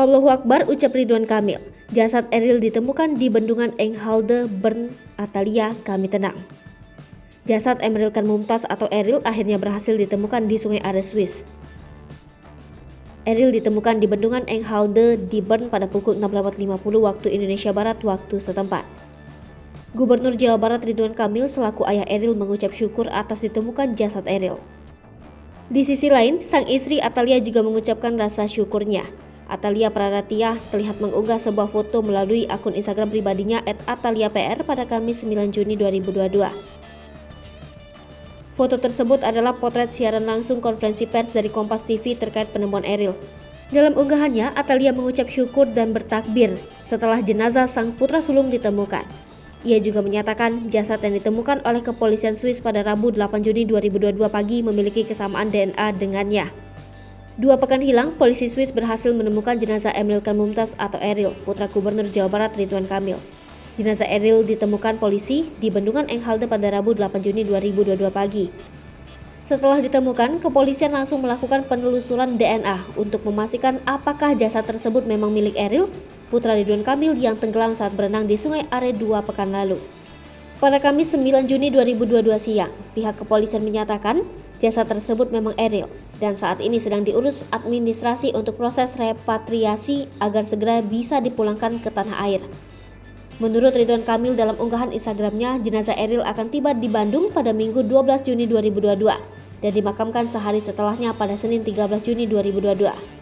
Allahu Akbar, ucap Ridwan Kamil. Jasad Eril ditemukan di bendungan Enghalde, Bern, Atalia, kami tenang. Jasad Emeril Khan Mumtaz atau Eril akhirnya berhasil ditemukan di Sungai Are, Swiss. Eril ditemukan di bendungan Enghalde di Bern pada pukul 16.50 waktu Indonesia Barat waktu setempat. Gubernur Jawa Barat Ridwan Kamil selaku ayah Eril mengucap syukur atas ditemukan jasad Eril. Di sisi lain, sang istri Atalia juga mengucapkan rasa syukurnya. Atalia Praratia terlihat mengunggah sebuah foto melalui akun Instagram pribadinya @ataliapr pada Kamis 9 Juni 2022. Foto tersebut adalah potret siaran langsung konferensi pers dari Kompas TV terkait penemuan Eril. Dalam unggahannya, Atalia mengucap syukur dan bertakbir setelah jenazah sang putra sulung ditemukan. Ia juga menyatakan jasad yang ditemukan oleh kepolisian Swiss pada Rabu 8 Juni 2022 pagi memiliki kesamaan DNA dengannya. 2 pekan hilang, polisi Swiss berhasil menemukan jenazah Emeril Khan Mumtaz atau Eril, putra Gubernur Jawa Barat Ridwan Kamil. Jenazah Eril ditemukan polisi di bendungan Enghalde pada Rabu 8 Juni 2022 pagi. Setelah ditemukan, kepolisian langsung melakukan penelusuran DNA untuk memastikan apakah jasad tersebut memang milik Eril, putra Ridwan Kamil yang tenggelam saat berenang di Sungai Are 2 pekan lalu. Pada Kamis 9 Juni 2022 siang, pihak kepolisian menyatakan jasad tersebut memang Eril dan saat ini sedang diurus administrasi untuk proses repatriasi agar segera bisa dipulangkan ke tanah air. Menurut Ridwan Kamil dalam unggahan Instagramnya, jenazah Eril akan tiba di Bandung pada Minggu 12 Juni 2022 dan dimakamkan sehari setelahnya pada Senin 13 Juni 2022.